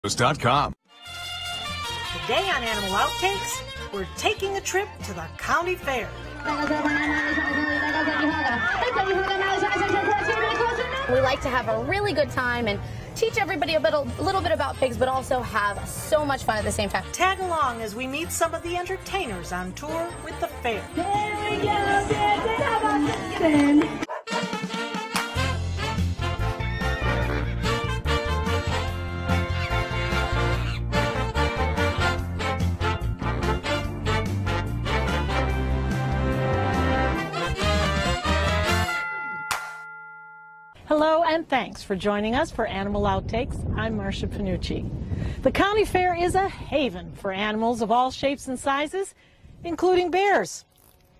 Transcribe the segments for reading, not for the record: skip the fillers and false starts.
Today on Animal Outtakes, we're taking a trip to the county fair. We like to have a really good time and teach everybody a little bit about pigs, but also have so much fun at the same time. Tag along as we meet some of the entertainers on tour with the fair. Hello and thanks for joining us for Animal Outtakes. I'm Marcia Panucci. The county fair is a haven for animals of all shapes and sizes, including bears,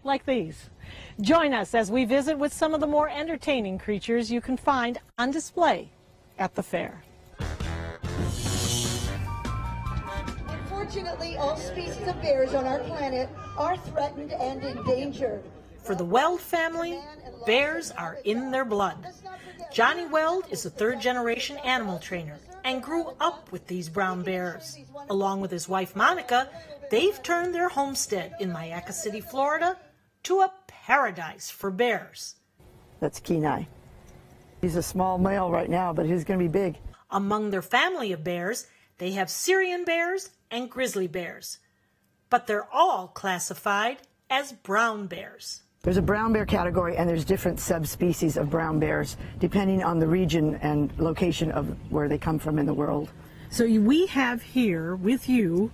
like these. Join us as we visit with some of the more entertaining creatures you can find on display at the fair. Unfortunately, all species of bears on our planet are threatened and endangered. For the Weld family, bears are in their blood. Johnny Weld is a third-generation animal trainer and grew up with these brown bears. Along with his wife, Monica, they've turned their homestead in Mayaca City, Florida, to a paradise for bears. That's Kenai. He's a small male right now, but he's going to be big. Among their family of bears, they have Syrian bears and grizzly bears, but they're all classified as brown bears. There's a brown bear category, and there's different subspecies of brown bears, depending on the region and location of where they come from in the world. So we have here with you,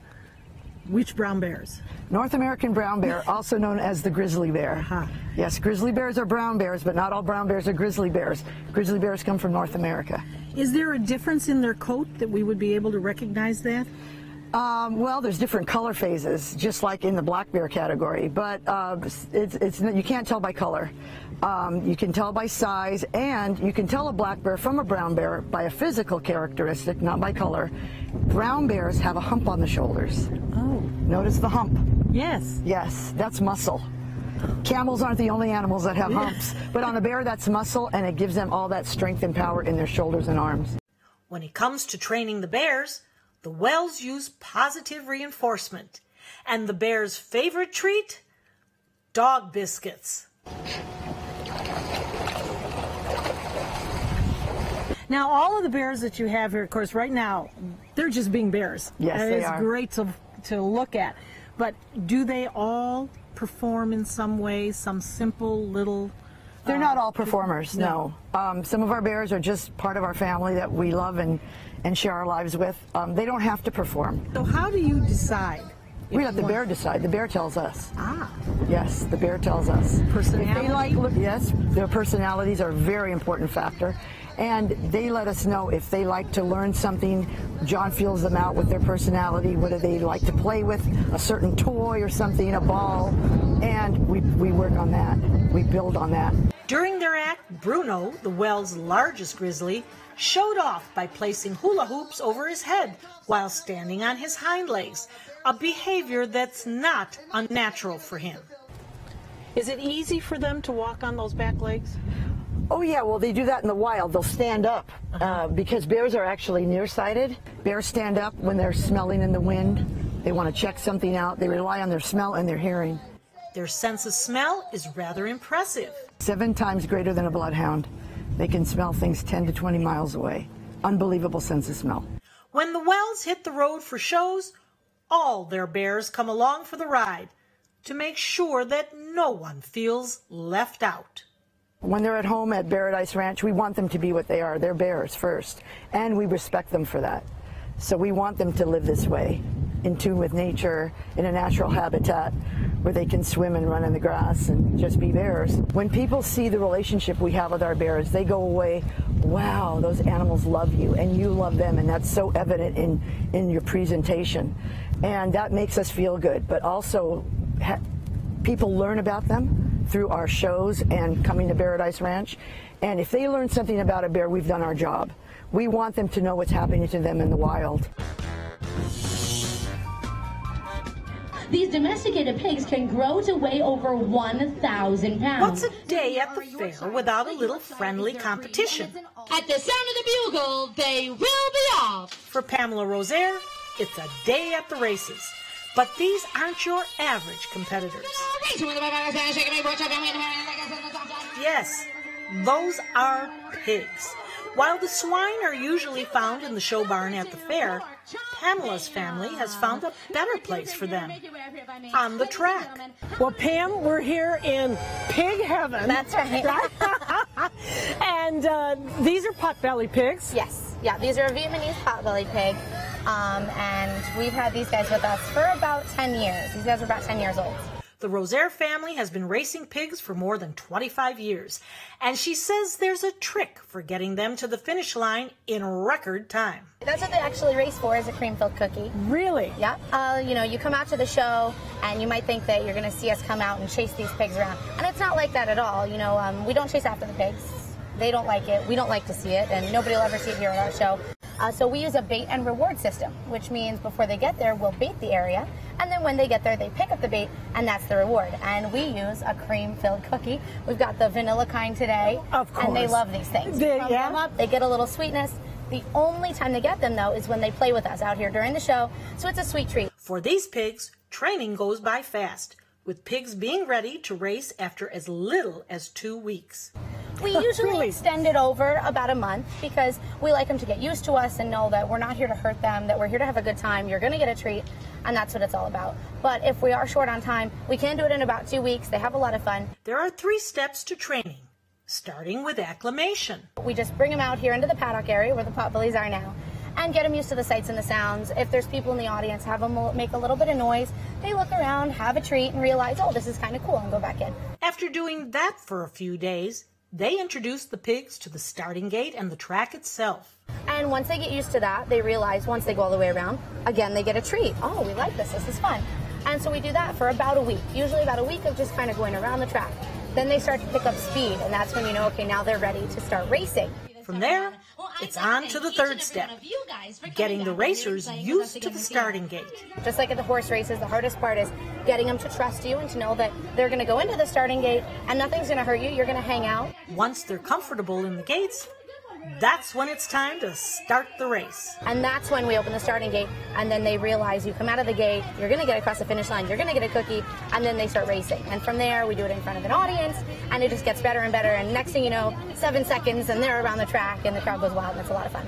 which brown bears? North American brown bear, also known as the grizzly bear. Yes, grizzly bears are brown bears, but not all brown bears are grizzly bears. Grizzly bears come from North America. Is there a difference in their coat that we would be able to recognize that? Well, there's different color phases, just like in the black bear category, but you can't tell by color. You can tell by size, and you can tell a black bear from a brown bear by a physical characteristic, not by color. Brown bears have a hump on the shoulders. Oh. Notice the hump. Yes. Yes, that's muscle. Camels aren't the only animals that have humps, but on a bear that's muscle, and it gives them all that strength and power in their shoulders and arms. When it comes to training the bears, the Welds use positive reinforcement, and the bears' favorite treat? Dog biscuits. Now, all of the bears that you have here, of course, right now, they're just being bears. Yes, they are. It's great to look at. But do they all perform in some way, some simple little... They're not all performers, no. Some of our bears are just part of our family that we love and share our lives with. They don't have to perform. So how do you decide? We let the bear decide. The bear tells us. Ah. Yes, the bear tells us. Personality? Yes, their personalities are a very important factor. And they let us know if they like to learn something. John feels them out with their personality. What do they like to play with? A certain toy or something, a ball. And we work on that. We build on that. During their act, Bruno, the Welds' largest grizzly, showed off by placing hula hoops over his head while standing on his hind legs, a behavior that's not unnatural for him. Is it easy for them to walk on those back legs? Oh yeah, well they do that in the wild. They'll stand up because bears are actually nearsighted. Bears stand up when they're smelling in the wind. They want to check something out. They rely on their smell and their hearing. Their sense of smell is rather impressive. 7 times greater than a bloodhound. They can smell things 10 to 20 miles away. Unbelievable sense of smell. When the Welds hit the road for shows, all their bears come along for the ride to make sure that no one feels left out. When they're at home at Paradise Ranch, we want them to be what they are. They're bears first, and we respect them for that. So we want them to live this way, in tune with nature, in a natural habitat where they can swim and run in the grass and just be bears. When people see the relationship we have with our bears, they go away, wow, those animals love you and you love them, and that's so evident in your presentation. And that makes us feel good, but also people learn about them through our shows and coming to Paradise Ranch. And if they learn something about a bear, we've done our job. We want them to know what's happening to them in the wild. These domesticated pigs can grow to weigh over 1,000 pounds. What's a day at the fair without a little friendly competition? At the sound of the bugle, they will be off. For Pamela Rosaire, it's a day at the races. But these aren't your average competitors. Yes, those are pigs. While the swine are usually found in the show barn at the fair, Pamela's family has found a better place for them, on the track. Well, Pam, we're here in pig heaven. That's right. And these are potbelly pigs. Yes, yeah, these are a Vietnamese potbelly pig. And we've had these guys with us for about 10 years. These guys are about 10 years old. The Rosaire family has been racing pigs for more than 25 years, and she says there's a trick for getting them to the finish line in record time. That's what they actually race for, is a cream-filled cookie. Really? Yeah. You know, you come out to the show, and you might think that you're going to see us come out and chase these pigs around. And it's not like that at all. You know, we don't chase after the pigs. They don't like it. We don't like to see it, and nobody will ever see it here at our show. So we use a bait and reward system, which means before they get there, we'll bait the area, and then when they get there, they pick up the bait, and that's the reward. And we use a cream-filled cookie. We've got the vanilla kind today, of course. And they love these things. Yeah. Them up, they get a little sweetness. The only time they get them, though, is when they play with us out here during the show, so it's a sweet treat. For these pigs, training goes by fast, with pigs being ready to race after as little as 2 weeks. We usually extend it over about a month because we like them to get used to us and know that we're not here to hurt them, that we're here to have a good time. You're going to get a treat, and that's what it's all about. But if we are short on time, we can do it in about 2 weeks. They have a lot of fun. There are 3 steps to training, starting with acclimation. We just bring them out here into the paddock area where the potbellies are now and get them used to the sights and the sounds. If there's people in the audience, have them make a little bit of noise. They look around, have a treat, and realize, oh, this is kind of cool, and go back in. After doing that for a few days, they introduce the pigs to the starting gate and the track itself. And once they get used to that, they realize once they go all the way around, again, they get a treat. Oh, we like this. This is fun. And so we do that for about a week, usually about a week of just kind of going around the track. Then they start to pick up speed, and that's when you know, okay, now they're ready to start racing. From there, it's on to the 3rd step, getting the racers used to the starting gate. Just like at the horse races, the hardest part is getting them to trust you and to know that they're going to go into the starting gate and nothing's going to hurt you. You're going to hang out. Once they're comfortable in the gates, that's when it's time to start the race. And that's when we open the starting gate, and then they realize you come out of the gate, you're going to get across the finish line, you're going to get a cookie, and then they start racing. And from there, we do it in front of an audience, and it just gets better and better. And next thing you know, 7 seconds, and they're around the track, and the crowd goes wild, and it's a lot of fun.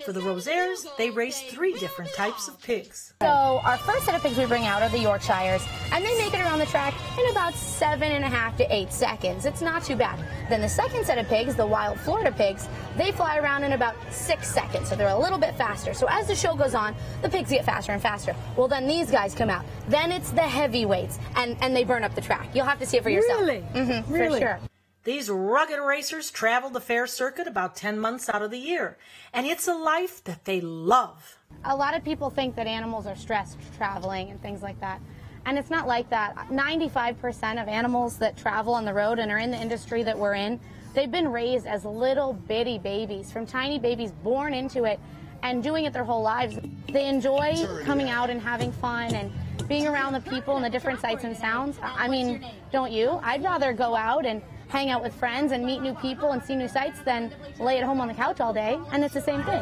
For the Rosaires, they race 3 different types of pigs. So our first set of pigs we bring out are the Yorkshires, and they make it around the track in about 7.5 to 8 seconds. It's not too bad. Then the second set of pigs, the wild Florida pigs, they fly around in about 6 seconds, so they're a little bit faster. So as the show goes on, the pigs get faster and faster. Well, then these guys come out. Then it's the heavyweights, and they burn up the track. You'll have to see it for yourself. Really? Mm-hmm, really? For sure. These rugged racers travel the fair circuit about 10 months out of the year, and it's a life that they love. A lot of people think that animals are stressed traveling and things like that, and it's not like that. 95% of animals that travel on the road and are in the industry that we're in, they've been raised as little bitty babies, from tiny babies born into it and doing it their whole lives. They enjoy coming out and having fun and being around the people and the different sights and sounds. I mean, don't you? I'd rather go out and hang out with friends and meet new people and see new sights than lay at home on the couch all day, and it's the same thing.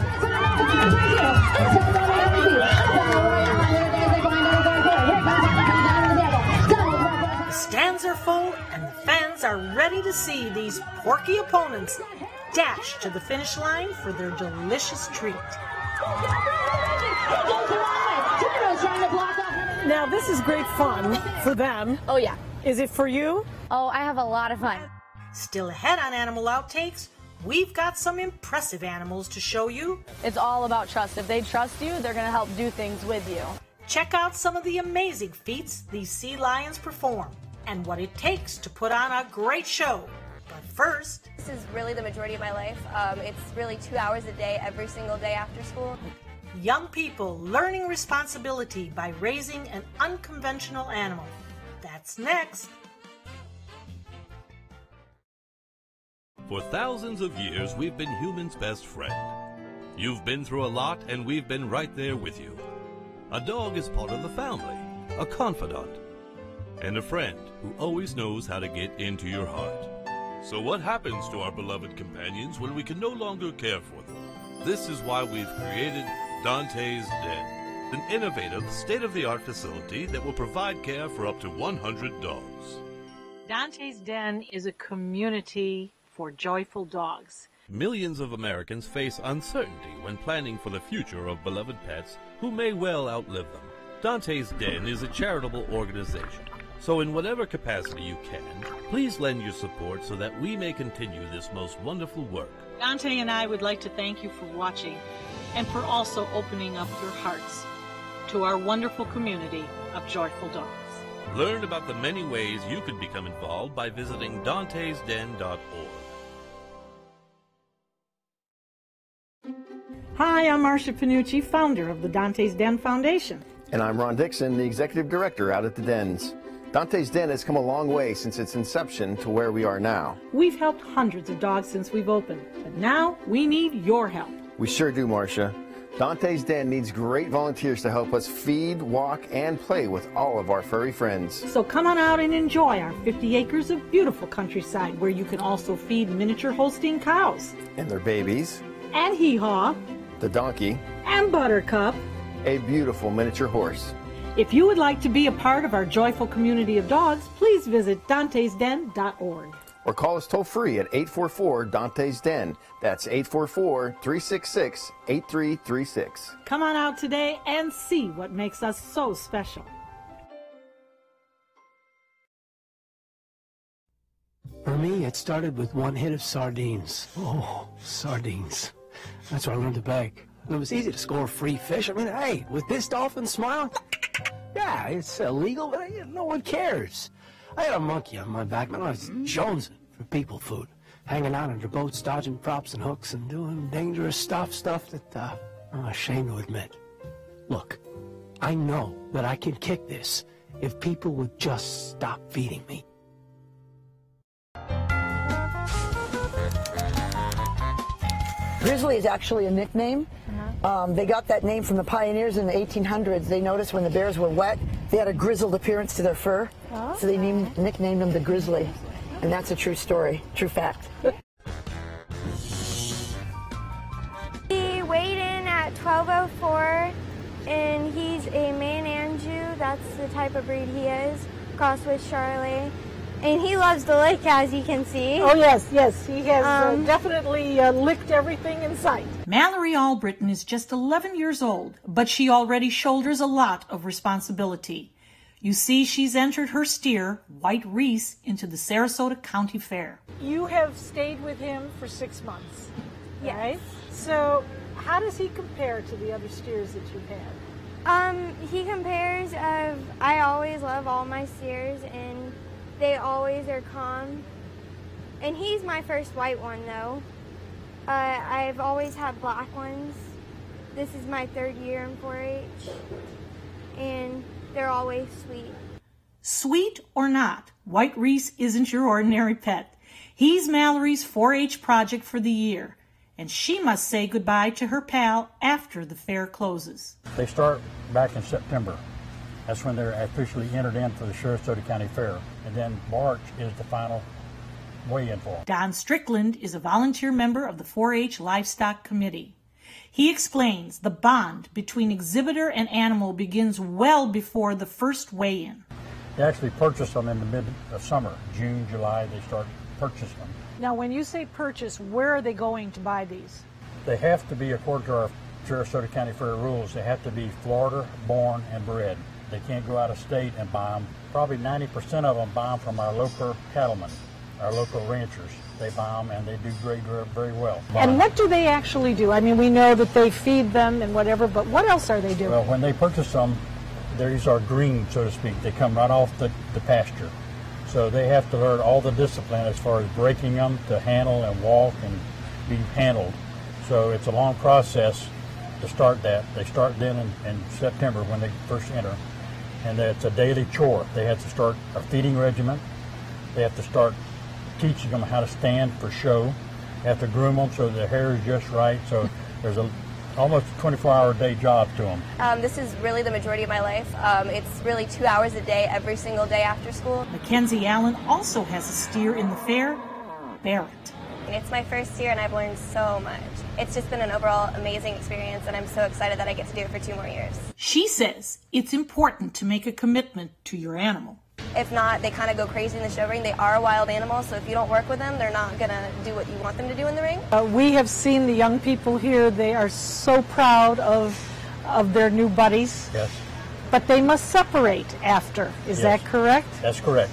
The stands are full, and the fans are ready to see these porky opponents dash to the finish line for their delicious treat. Now, this is great fun for them. Oh, yeah. Is it for you? Oh, I have a lot of fun. Still ahead on Animal Outtakes, we've got some impressive animals to show you. It's all about trust. If they trust you, they're going to help do things with you. Check out some of the amazing feats these sea lions perform and what it takes to put on a great show. But first, this is really the majority of my life. It's really 2 hours a day, every single day after school. young people learning responsibility by raising an unconventional animal. That's next. For thousands of years, we've been humans' best friend. You've been through a lot, and we've been right there with you. A dog is part of the family, a confidant, and a friend who always knows how to get into your heart. So what happens to our beloved companions when we can no longer care for them? This is why we've created Dante's Den, an innovative, state-of-the-art facility that will provide care for up to 100 dogs. Dante's Den is a community for joyful dogs. Millions of Americans face uncertainty when planning for the future of beloved pets who may well outlive them. Dante's Den is a charitable organization, so in whatever capacity you can, please lend your support so that we may continue this most wonderful work. Dante and I would like to thank you for watching and for also opening up your hearts to our wonderful community of joyful dogs. Learn about the many ways you can become involved by visiting dantesden.org. Hi, I'm Marcia Panucci, founder of the Dante's Den Foundation. And I'm Ron Dixon, the executive director out at the Dens. Dante's Den has come a long way since its inception to where we are now. We've helped hundreds of dogs since we've opened, but now we need your help. We sure do, Marcia. Dante's Den needs great volunteers to help us feed, walk, and play with all of our furry friends. So come on out and enjoy our 50 acres of beautiful countryside where you can also feed miniature Holstein cows. And their babies. And Hee-Haw. The donkey. And Buttercup. A beautiful miniature horse. If you would like to be a part of our joyful community of dogs, please visit dantesden.org. Or call us toll-free at 844-DANTES-DEN. That's 844-366-8336. Come on out today and see what makes us so special. For me, it started with one hit of sardines. Oh, sardines. That's where I learned to beg. It was easy to score free fish. I mean, hey, with this dolphin smile, yeah, it's illegal, but no one cares. I had a monkey on my back, man. I was jonesing for people food, hanging out under boats, dodging props and hooks, and doing dangerous stuff that I'm ashamed to admit. Look, I know that I can kick this if people would just stop feeding me. Grizzly is actually a nickname. They got that name from the pioneers in the 1800s. They noticed when the bears were wet, they had a grizzled appearance to their fur, so they nicknamed them the Grizzly. And that's a true story, true fact. He weighed in at 1204, and he's a Man-Anjou. That's the type of breed he is, crossed with Charolais. And he loves the lake, as you can see. Oh, yes, yes. He has definitely licked everything in sight. Mallory Albritton is just 11 years old, but she already shoulders a lot of responsibility. You see, she's entered her steer, White Reese, into the Sarasota County Fair. You have stayed with him for 6 months, yes. Right? So how does he compare to the other steers that you've had? He compares I always love all my steers, and they always are calm. And he's my first white one, though. I've always had black ones. This is my 3rd year in 4-H. And they're always sweet. Sweet or not, White Reese isn't your ordinary pet. He's Mallory's 4-H project for the year, and she must say goodbye to her pal after the fair closes. They start back in September. That's when they're officially entered in for the Sarasota County Fair. And then March is the final weigh-in for them. Don Strickland is a volunteer member of the 4-H Livestock Committee. He explains the bond between exhibitor and animal begins well before the first weigh-in. They actually purchase them in the mid of summer. June, July, they start purchasing them. Now, when you say purchase, where are they going to buy these? They have to be, according to our Sarasota County Fair rules, they have to be Florida born and bred. They can't go out of state and buy them. Probably 90% of them buy them from our local cattlemen, our local ranchers. They buy them and they do very well. And what do they actually do? I mean, we know that they feed them and whatever, but what else are they doing? Well, when they purchase them, these are green, so to speak. They come right off the pasture. So they have to learn all the discipline as far as breaking them to handle and walk and be handled. So it's a long process to start that. They start then in September when they first enter. And it's a daily chore. They have to start a feeding regimen. They have to start teaching them how to stand for show. They have to groom them so their hair is just right. So there's a almost a 24-hour-a-day job to them. This is really the majority of my life. It's really 2 hours a day, every single day after school. Mackenzie Allen also has a steer in the fair, Barrett. It's my first year and I've learned so much. It's just been an overall amazing experience and I'm so excited that I get to do it for 2 more years. She says it's important to make a commitment to your animal. If not, they kind of go crazy in the show ring. They are a wild animal, so if you don't work with them, they're not going to do what you want them to do in the ring. We have seen the young people here. They are so proud of their new buddies. Yes. But they must separate after. Is that correct? That's correct.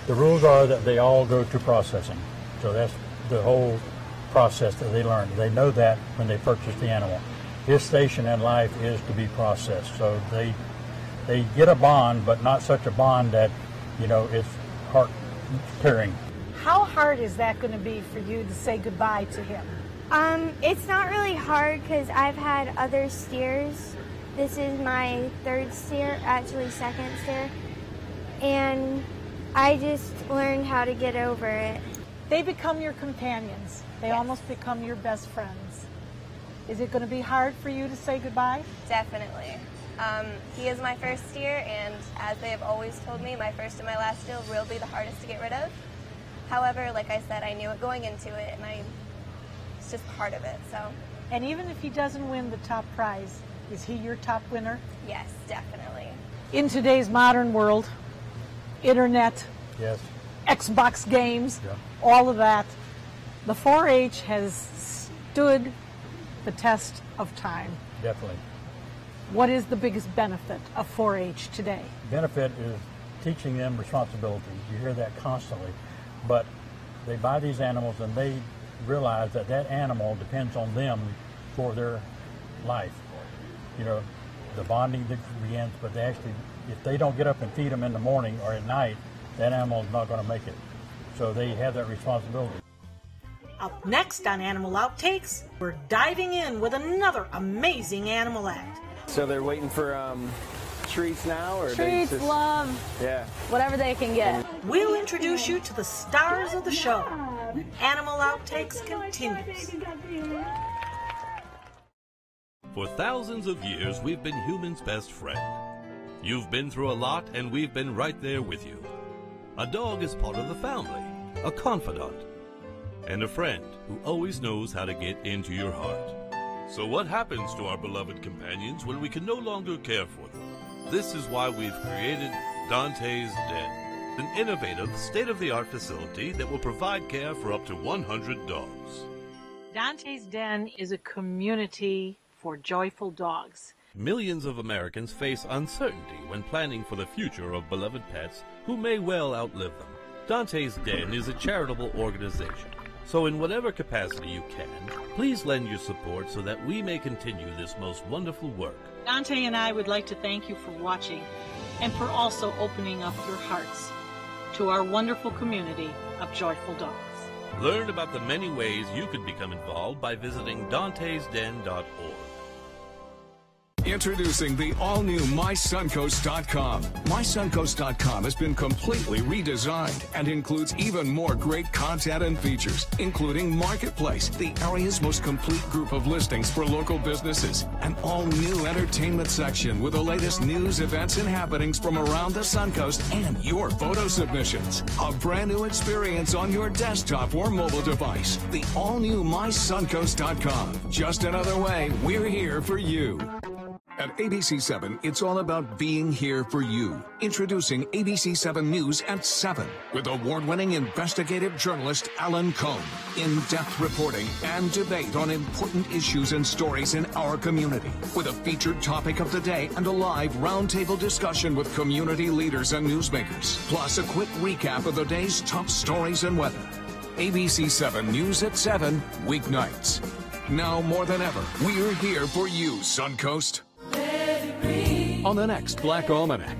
The rules are that they all go to processing. So that's the whole process that they learn. They know that when they purchase the animal. His station in life is to be processed. So they get a bond, but not such a bond that, you know, it's heart-tearing. How hard is that going to be for you to say goodbye to him? It's not really hard because I've had other steers. This is my 3rd steer, actually 2nd steer. And I just learned how to get over it. They become your companions. They almost become your best friends. Is it going to be hard for you to say goodbye? Definitely. He is my first steer, and as they have always told me, my first and my last steer will be the hardest to get rid of. However, like I said, I knew it going into it, and it's just part of it. So. And even if he doesn't win the top prize, is he your top winner? Yes, definitely. In today's modern world, internet, yes, Xbox games, yeah, all of that, the 4-H has stood the test of time. Definitely. What is the biggest benefit of 4-H today? Benefit is teaching them responsibility. You hear that constantly. But they buy these animals and they realize that that animal depends on them for their life. You know, the bonding that begins, but they actually, if they don't get up and feed them in the morning or at night, that animal is not going to make it. So they have that responsibility. Up next on Animal Outtakes, we're diving in with another amazing animal act. So they're waiting for treats now? Or treats, just, love, yeah, whatever they can get. We'll introduce you to the stars of the show. Animal Outtakes continues. For thousands of years, we've been humans' best friend. You've been through a lot, and we've been right there with you. A dog is part of the family, a confidant, and a friend who always knows how to get into your heart. So what happens to our beloved companions when we can no longer care for them? This is why we've created Dante's Den, an innovative, state-of-the-art facility that will provide care for up to 100 dogs. Dante's Den is a community for joyful dogs. Millions of Americans face uncertainty when planning for the future of beloved pets who may well outlive them. Dante's Den is a charitable organization, so in whatever capacity you can, please lend your support so that we may continue this most wonderful work. Dante and I would like to thank you for watching and for also opening up your hearts to our wonderful community of joyful dogs. Learn about the many ways you could become involved by visiting dantesden.org. Introducing the all-new MySuncoast.com. MySuncoast.com has been completely redesigned and includes even more great content and features, including Marketplace, the area's most complete group of listings for local businesses, an all-new entertainment section with the latest news, events, and happenings from around the Suncoast, and your photo submissions. A brand new experience on your desktop or mobile device. The all-new MySuncoast.com. Just another way we're here for you. At ABC7, it's all about being here for you. Introducing ABC7 News at 7 with award-winning investigative journalist Alan Cohn. In-depth reporting and debate on important issues and stories in our community. With a featured topic of the day and a live roundtable discussion with community leaders and newsmakers. Plus a quick recap of the day's top stories and weather. ABC7 News at 7, weeknights. Now more than ever, we're here for you, Suncoast. On the next Black Almanac.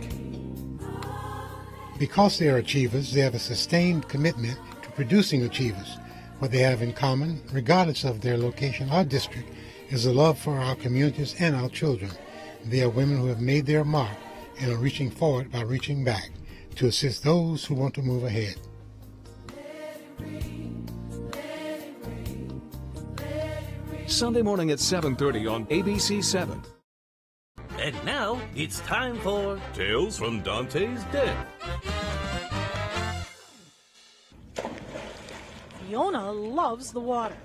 Because they are achievers, they have a sustained commitment to producing achievers. What they have in common, regardless of their location or district, is a love for our communities and our children. They are women who have made their mark and are reaching forward by reaching back to assist those who want to move ahead. Sunday morning at 7:30 on ABC 7. And now it's time for Tales from Dante's Den. Fiona loves the water.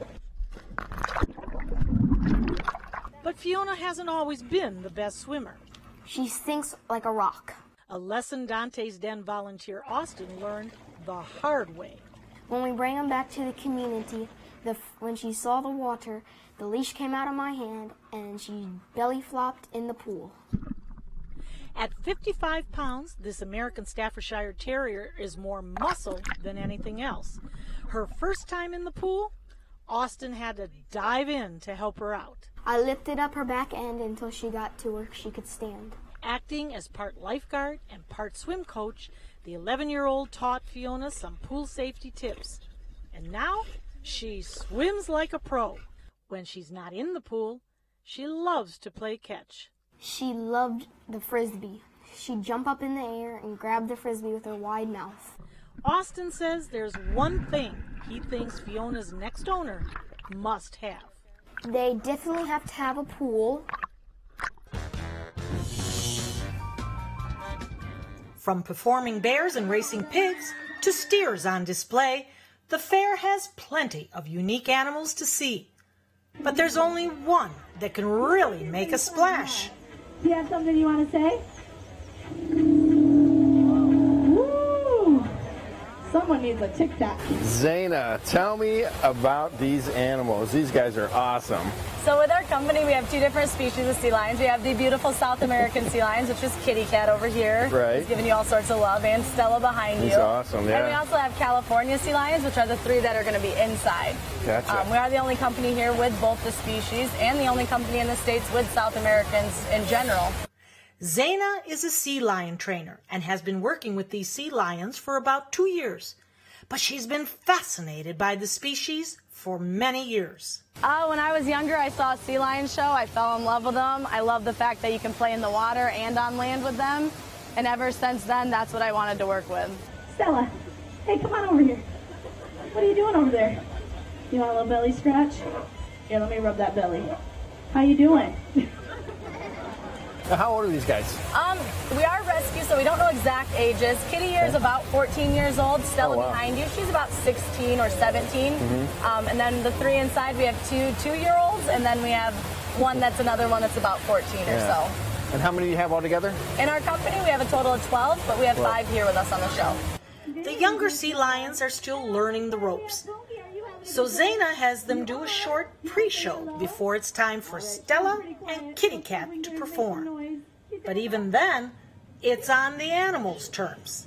But Fiona hasn't always been the best swimmer. She sinks like a rock. A lesson Dante's Den volunteer Austin learned the hard way. When we bring them back to the community, when she saw the water, the leash came out of my hand and she belly flopped in the pool. At 55 pounds, this American Staffordshire Terrier is more muscle than anything else. Her first time in the pool, Austin had to dive in to help her out. I lifted up her back end until she got to where she could stand. Acting as part lifeguard and part swim coach, the 11-year-old taught Fiona some pool safety tips. And now she swims like a pro. When she's not in the pool, she loves to play catch. She loved the frisbee. She'd jump up in the air and grab the frisbee with her wide mouth. Austin says there's one thing he thinks Fiona's next owner must have. They definitely have to have a pool. From performing bears and racing pigs to steers on display, the fair has plenty of unique animals to see. But there's only one that can really make a splash. Do you have something you want to say? Someone needs a tic-tac. Zaina, tell me about these animals. These guys are awesome. So with our company, we have two different species of sea lions. We have the beautiful South American sea lions, which is Kitty Cat over here. Right. He's giving you all sorts of love, and Stella behind you. He's awesome, yeah. And we also have California sea lions, which are the three that are going to be inside. Gotcha. We are the only company here with both the species and the only company in the States with South Americans in general. Zaina is a sea lion trainer and has been working with these sea lions for about 2 years. But she's been fascinated by the species for many years. When I was younger, I saw a sea lion show. I fell in love with them. I love the fact that you can play in the water and on land with them. And ever since then, that's what I wanted to work with. Stella, hey, come on over here. What are you doing over there? You want a little belly scratch? Here, let me rub that belly. How you doing? How old are these guys? We are rescue, so we don't know exact ages. Kitty here is about 14 years old. Stella behind you, she's about 16 or 17. And then the three inside, we have two 2-year-olds, and then we have another one that's about 14 or so. And how many do you have altogether? In our company, we have a total of 12, but we have 5 here with us on the show. The younger sea lions are still learning the ropes. So Zaina has them do a short pre-show before it's time for Stella and Kitty Cat to perform. But even then, it's on the animals' terms.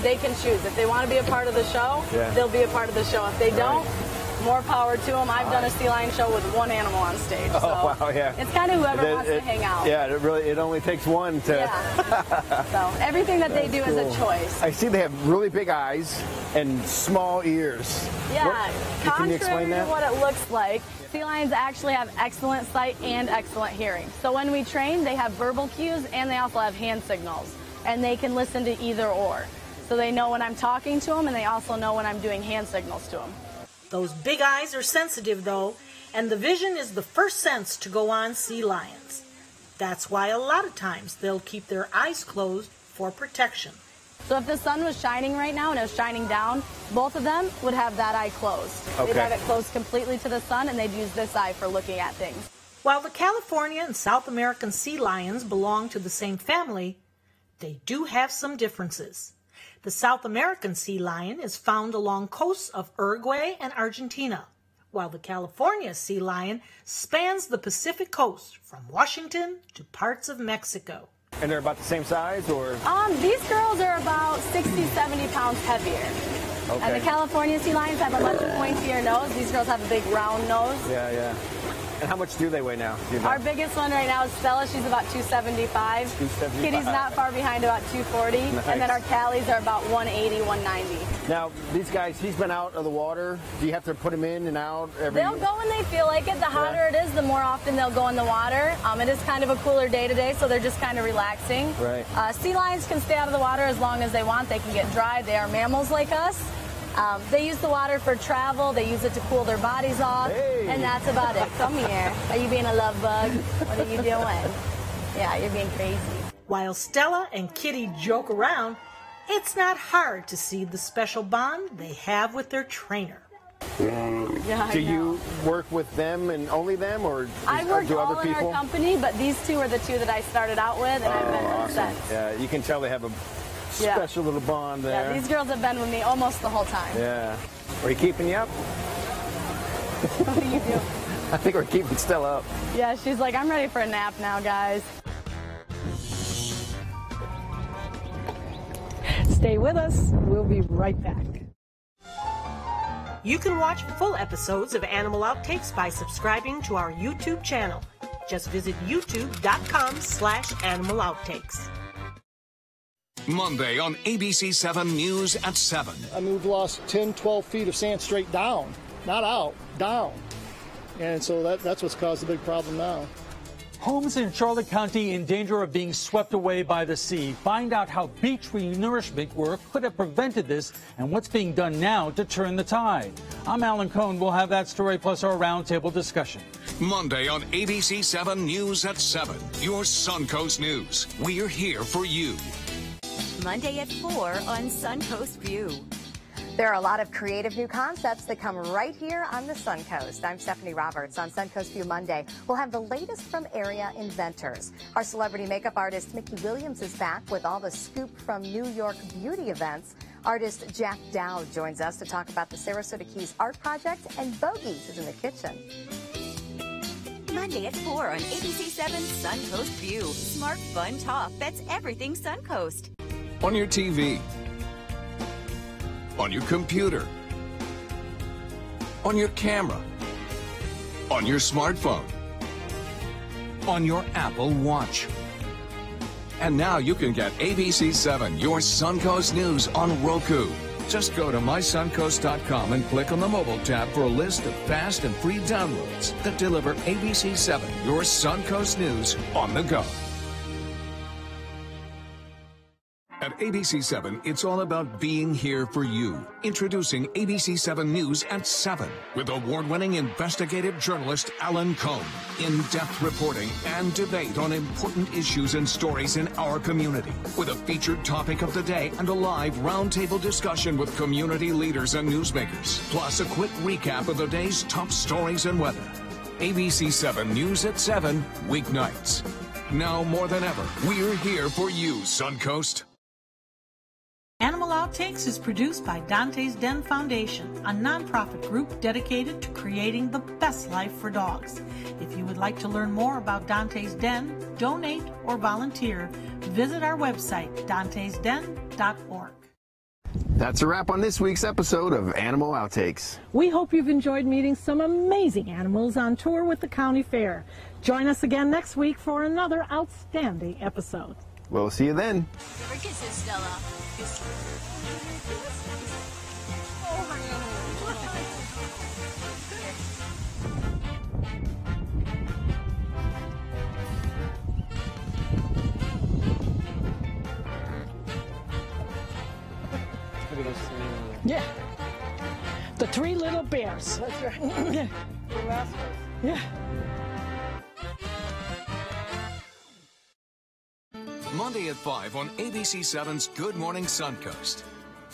They can choose. If they want to be a part of the show, they'll be a part of the show. If they don't, more power to them. I've done a sea lion show with one animal on stage. So wow, yeah. It's kind of whoever wants to hang out. Yeah, it only takes one to... Yeah. So everything that they do is a choice. I see they have really big eyes and small ears. Yeah, can you explain that? Contrary to what it looks like, sea lions actually have excellent sight and excellent hearing. So when we train, they have verbal cues and they also have hand signals. And they can listen to either or. So they know when I'm talking to them and they also know when I'm doing hand signals to them. Those big eyes are sensitive, though, and the vision is the first sense to go on sea lions. That's why a lot of times they'll keep their eyes closed for protection. So if the sun was shining right now and it was shining down, both of them would have that eye closed. Okay. They'd have it closed completely to the sun, and they'd use this eye for looking at things. While the California and South American sea lions belong to the same family, they do have some differences. The South American sea lion is found along coasts of Uruguay and Argentina, while the California sea lion spans the Pacific coast from Washington to parts of Mexico. And they're about the same size, or? These girls are about 60, 70 pounds heavier. Okay. And the California sea lions have a much pointier nose. These girls have a big round nose. Yeah, yeah. And how much do they weigh now? Do you know? Our biggest one right now is Stella. She's about 275. 275. Kitty's not far behind, about 240. Nice. And then our Callies are about 180, 190. Now, these guys, he's been out of the water. Do you have to put him in and out every... They'll go when they feel like it. The hotter it is, the more often they'll go in the water. It is kind of a cooler day today, so they're just kind of relaxing. Right. Sea lions can stay out of the water as long as they want. They can get dry. They are mammals like us. They use the water for travel. They use it to cool their bodies off. Hey. And that's about it. Come here. Are you being a love bug? What are you doing? Yeah, you're being crazy. While Stella and Kitty joke around, it's not hard to see the special bond they have with their trainer. Yeah, do you work with them and only them, or I worked do all other in people? our company, but these two are the two that I started out with, and I've been with them since. Yeah, you can tell they have a special little bond there. Yeah, these girls have been with me almost the whole time. Yeah. Are you keeping you up? What do you do? I think we're keeping Stella up. Yeah, she's like, I'm ready for a nap now, guys. Stay with us. We'll be right back. You can watch full episodes of Animal Outtakes by subscribing to our YouTube channel. Just visit youtube.com/Animal Outtakes. Monday on ABC 7 News at 7. I mean, we've lost 10, 12 feet of sand straight down, not out, down. And so that's what's caused the big problem now. Homes in Charlotte County in danger of being swept away by the sea. Find out how beach renourishment work could have prevented this and what's being done now to turn the tide. I'm Alan Cohn. We'll have that story plus our roundtable discussion. Monday on ABC 7 News at 7. Your Suncoast News. We're here for you. Monday at 4 on Suncoast View. There are a lot of creative new concepts that come right here on the Suncoast. I'm Stephanie Roberts. On Suncoast View Monday, we'll have the latest from area inventors. Our celebrity makeup artist Mickey Williams is back with all the scoop from New York beauty events. Artist Jack Dowd joins us to talk about the Sarasota Keys art project, and Bogies is in the kitchen. Monday at 4 on ABC 7 Suncoast View. Smart, fun talk that's everything Suncoast. On your TV. On your computer. On your camera. On your smartphone. On your Apple Watch. And now you can get ABC 7, your Suncoast News, on Roku. Just go to mysuncoast.com and click on the mobile tab for a list of fast and free downloads that deliver ABC 7, your Suncoast News, on the go. At ABC 7, it's all about being here for you. Introducing ABC 7 News at 7 with award-winning investigative journalist Alan Cohn. In-depth reporting and debate on important issues and stories in our community, with a featured topic of the day and a live roundtable discussion with community leaders and newsmakers, plus a quick recap of the day's top stories and weather. ABC 7 News at 7, weeknights. Now more than ever, we're here for you, Suncoast. Animal Outtakes is produced by Dante's Den Foundation, a nonprofit group dedicated to creating the best life for dogs. If you would like to learn more about Dante's Den, donate, or volunteer, visit our website, dantesden.org. That's a wrap on this week's episode of Animal Outtakes. We hope you've enjoyed meeting some amazing animals on tour with the county fair. Join us again next week for another outstanding episode. We'll see you then. Give her kisses, Stella. Yeah. The three little bears. That's right. Yeah. Yeah. Monday at 5 on ABC 7's Good Morning Suncoast.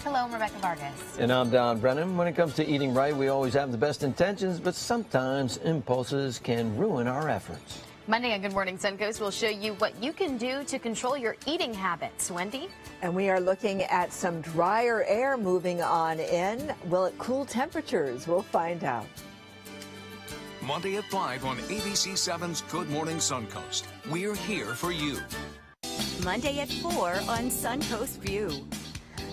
Hello, I'm Rebecca Vargas. And I'm Don Brennan. When it comes to eating right, we always have the best intentions, but sometimes impulses can ruin our efforts. Monday on Good Morning Suncoast, we'll show you what you can do to control your eating habits. Wendy? And we are looking at some drier air moving on in. Will it cool temperatures? We'll find out. Monday at 5 on ABC 7's Good Morning Suncoast. We're here for you. Monday at 4 on Suncoast View.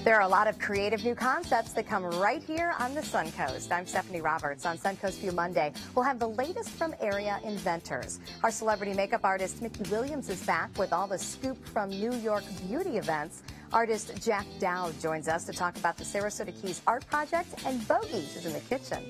There are a lot of creative new concepts that come right here on the Suncoast. I'm Stephanie Roberts. On Suncoast View Monday, we'll have the latest from area inventors. Our celebrity makeup artist Mickey Williams is back with all the scoop from New York beauty events. Artist Jack Dowd joins us to talk about the Sarasota Keys art project, and Bogies is in the kitchen.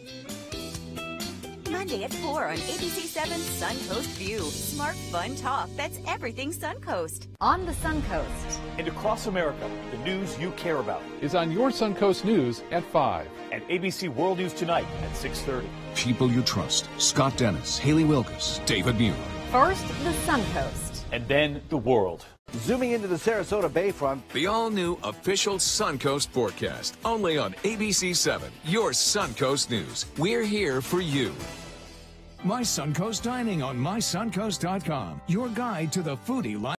Monday at 4 on ABC7 Suncoast View. Smart, fun talk that's everything Suncoast. On the Suncoast. And across America, the news you care about is on your Suncoast News at 5. And ABC World News Tonight at 6:30. People you trust. Scott Dennis, Haley Wilkes, David Muir. First, the Suncoast. And then the world. Zooming into the Sarasota Bayfront. The all-new official Suncoast forecast. Only on ABC7, your Suncoast News. We're here for you. My Suncoast Dining on mysuncoast.com. Your guide to the foodie life.